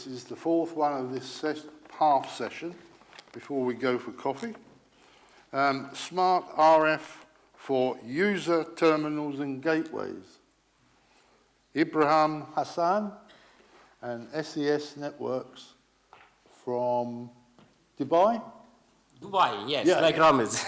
This is the fourth one of this half session before we go for coffee. Smart RF for user terminals and gateways. Ibrahim Hassan and SES Networks from Dubai? Dubai, yes, yeah. Like Ramiz.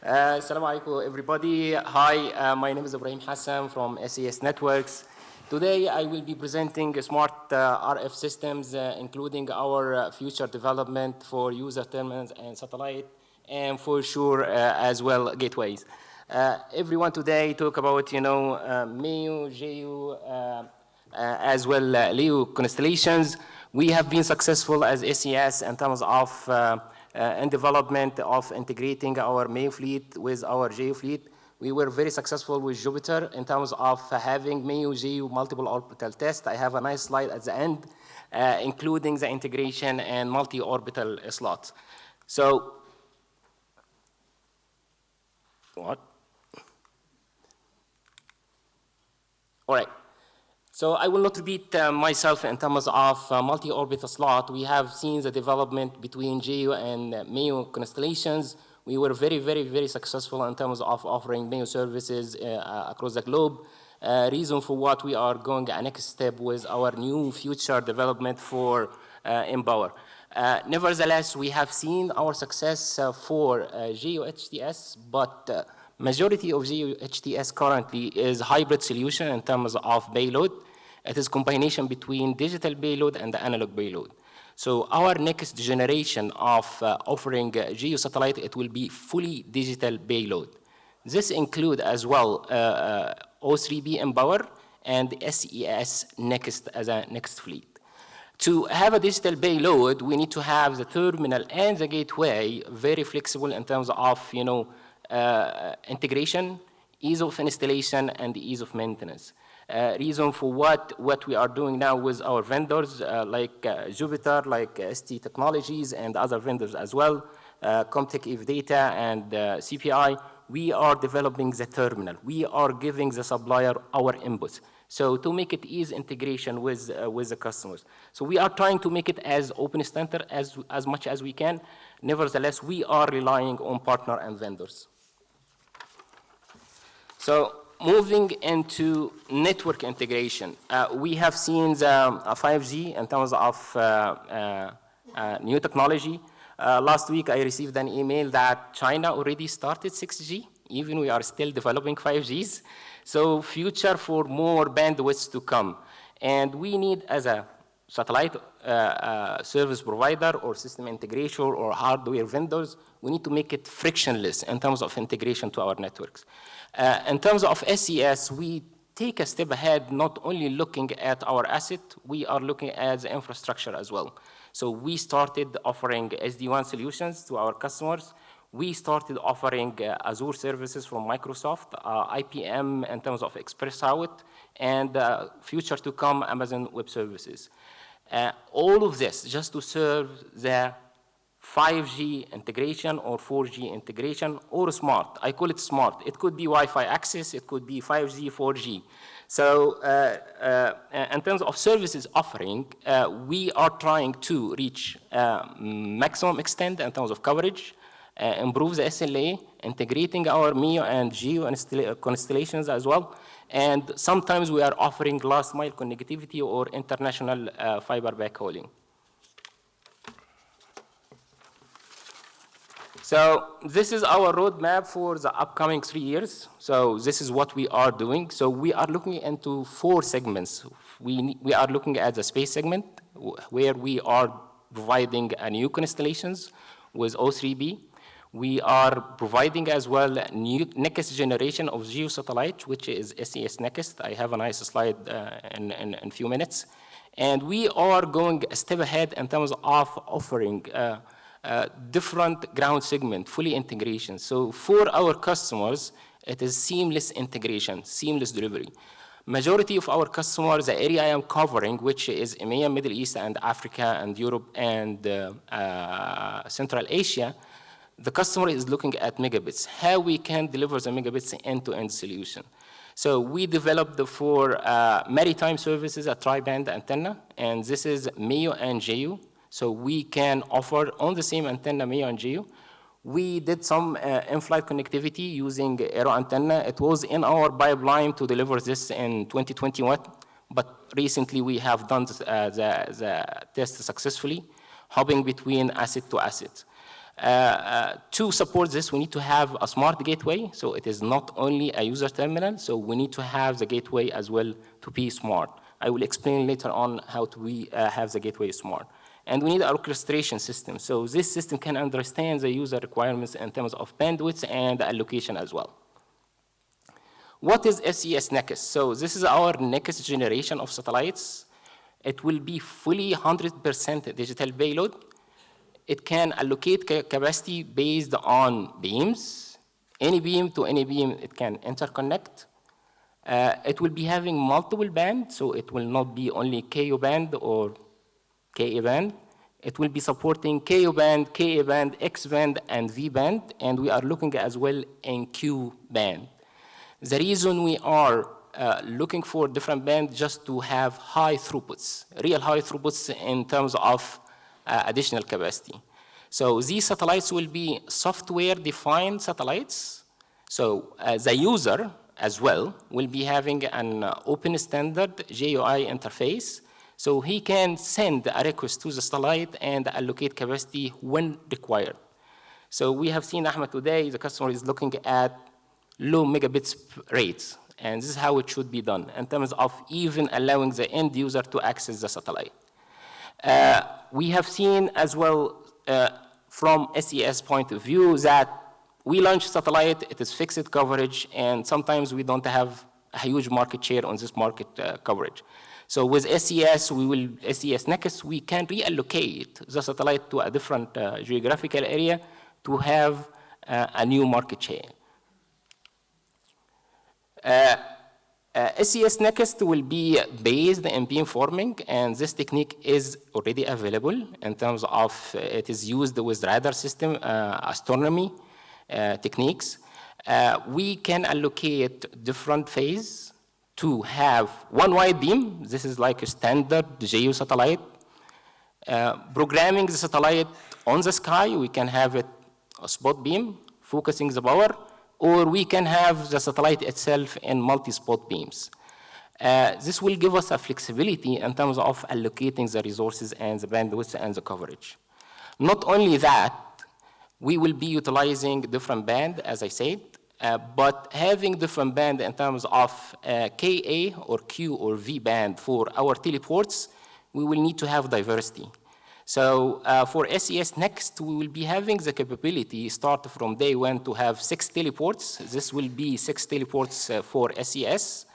Assalamu alaikum, everybody. Hi, my name is Ibrahim Hassan from SES Networks. Today, I will be presenting smart RF systems, including our future development for user terminals and satellite, and for sure, as well, gateways. Everyone today talk about, MEO, GEO, as well, LEO constellations. We have been successful as SES in terms of in development of integrating our MEO fleet with our GEO fleet. We were very successful with Jupiter in terms of having MEO, GEO, multiple orbital test. I have a nice slide at the end, including the integration and multi-orbital slots. So, what? All right. So I will not repeat myself in terms of multi-orbital slot. We have seen the development between GEO and MEO constellations. We were very, very, very successful in terms of offering MEO services across the globe. Reason for what we are going a next step with our new future development for Empower. Nevertheless, we have seen our success for GEO HTS, but majority of GEO HTS currently is hybrid solution in terms of payload. It is combination between digital payload and the analog payload. So our next generation of offering GEO satellite, it will be fully digital payload. This include as well O3B Empower and SES NEXT as a next fleet. To have a digital payload, we need to have the terminal and the gateway very flexible in terms of integration, ease of installation, and ease of maintenance. Reason for what we are doing now with our vendors like Jupiter, like ST Technologies, and other vendors as well, Comtech Eve Data and CPI, we are developing the terminal. We are giving the supplier our input. So to make it easy integration with the customers. So we are trying to make it as open standard as much as we can. Nevertheless, we are relying on partner and vendors. So moving into network integration, we have seen the 5G in terms of new technology. Last week, I received an email that China already started 6G, even we are still developing 5Gs. So future for more bandwidths to come. And we need, as a satellite service provider or system integration or hardware vendors, we need to make it frictionless in terms of integration to our networks. In terms of SES, we take a step ahead, not only looking at our asset, we are looking at the infrastructure as well. So we started offering SD-WAN solutions to our customers. We started offering Azure services from Microsoft, IPM in terms of Express Route, and future to come, Amazon Web Services. All of this just to serve the 5G integration or 4G integration or smart. I call it smart. It could be Wi-Fi access, it could be 5G, 4G. So in terms of services offering, we are trying to reach maximum extent in terms of coverage, improve the SLA, integrating our MEO and GEO constellations as well. And sometimes we are offering last mile connectivity or international fiber backhauling. So this is our roadmap for the upcoming 3 years. So this is what we are doing. So we are looking into 4 segments. We are looking at the space segment, where we are providing new constellations with O3B. We are providing as well new next generation of GEO satellite, which is SES NEXT. I have a nice slide in a few minutes. And we are going a step ahead in terms of offering different ground segment, fully integration. So for our customers, it is seamless integration, seamless delivery. Majority of our customers, the area I am covering, which is EMEA, Middle East, and Africa, and Europe, and Central Asia, the customer is looking at megabits, how we can deliver the megabits end-to-end solution. So we developed for maritime services a tri-band antenna, and this is MEO and GEO. So we can offer on the same antenna MEO and GEO. We did some in-flight connectivity using aero antenna. It was in our pipeline to deliver this in 2021, but recently we have done the test successfully, hopping between asset to asset. To support this, we need to have a smart gateway, so it is not only a user terminal, so we need to have the gateway as well to be smart. I will explain later on how to have the gateway smart. And we need an orchestration system, so this system can understand the user requirements in terms of bandwidth and allocation as well. What is SES NEXT? So this is our next generation of satellites. It will be fully 100% digital payload. It can allocate capacity based on beams. Any beam to any beam, it can interconnect. It will be having multiple bands, so it will not be only KU band or KA band. It will be supporting KU band, KA band, X band, and V band, and we are looking as well in Q band. The reason we are looking for different bands just to have high throughputs, real high throughputs in terms of additional capacity. So these satellites will be software-defined satellites. So the user as well will be having an open standard GUI interface. So he can send a request to the satellite and allocate capacity when required. So we have seen, Ahmed, today the customer is looking at low megabits rates, and this is how it should be done in terms of even allowing the end user to access the satellite. We have seen as well from SES point of view that we launch satellite, it is fixed coverage, and sometimes we don't have a huge market share on this market coverage. So with SES NEXT, we can reallocate the satellite to a different geographical area to have a new market share. SES NEXT will be based in beamforming, and this technique is already available in terms of it is used with radar system astronomy techniques. We can allocate different phases to have one wide beam. This is like a standard GEO satellite. Programming the satellite on the sky, we can have it a spot beam, focusing the power, or we can have the satellite itself in multi-spot beams. This will give us a flexibility in terms of allocating the resources and the bandwidth and the coverage. Not only that, we will be utilizing different band, as I said, but having different band in terms of KA or Q or V band for our teleports, we will need to have diversity. So for SES NEXT, we will be having the capability start from day one to have 6 teleports. This will be 6 teleports for SES.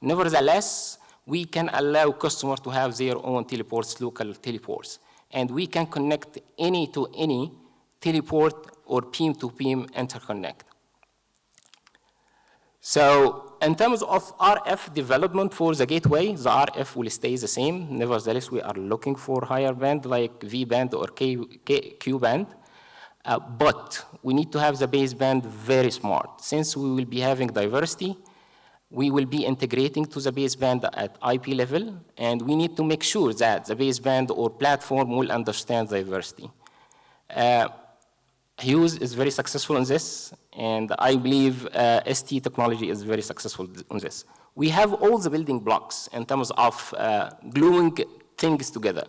Nevertheless, we can allow customers to have their own teleports, local teleports. And we can connect any to any teleport or beam to beam interconnect. So in terms of RF development for the gateway, the RF will stay the same. Nevertheless, we are looking for higher band like V band or Q band. But we need to have the baseband very smart. Since we will be having diversity, we will be integrating to the baseband at IP level, and we need to make sure that the baseband or platform will understand diversity. Hughes is very successful in this, and I believe ST technology is very successful on this. We have all the building blocks in terms of gluing things together.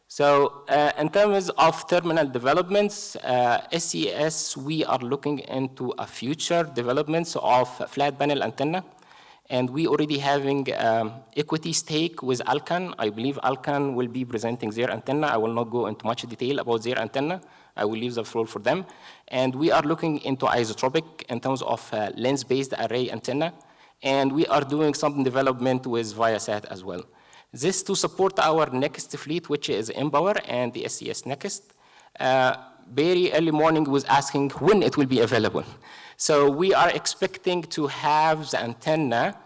So in terms of terminal developments, SES, we are looking into a future developments of flat panel antenna, and we already having equity stake with Alcan. I believe Alcan will be presenting their antenna. I will not go into much detail about their antenna. I will leave the floor for them. And we are looking into isotropic in terms of lens-based array antenna, and we are doing some development with Viasat as well. This to support our next fleet, which is Empower and the SES NEXT. Very early morning was asking when it will be available. So we are expecting to have the antenna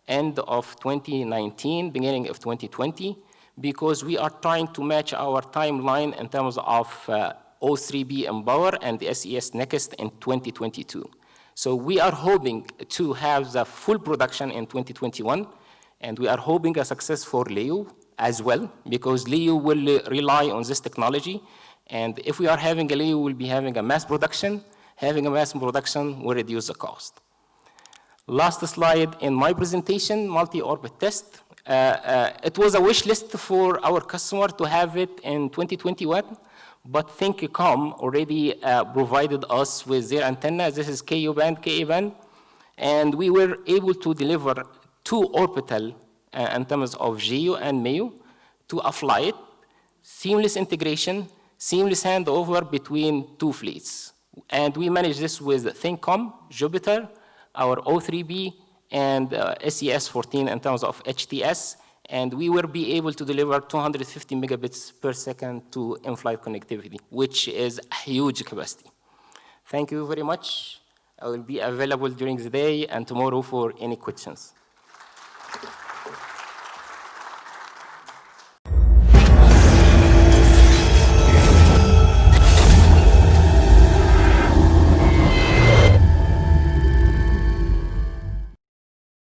end of 2019, beginning of 2020, because we are trying to match our timeline in terms of O3B Empower and the SES NEXT in 2022. So we are hoping to have the full production in 2021, and we are hoping a success for LEO as well, because LEO will rely on this technology. And if we are having a LEO, we'll be having a mass production. Having a mass production will reduce the cost. Last slide in my presentation, multi-orbit test. It was a wish list for our customer to have it in 2021, but ThinkCom already provided us with their antenna. This is KU band, KA band, and we were able to deliver 2 orbital antennas of GEO and MEO to a flight, seamless integration, seamless handover between 2 fleets. And we managed this with ThinkCom, Jupiter, our O3B, and SES 14 in terms of HTS, and we will be able to deliver 250 megabits per second to in-flight connectivity, which is a huge capacity. Thank you very much. I will be available during the day and tomorrow for any questions.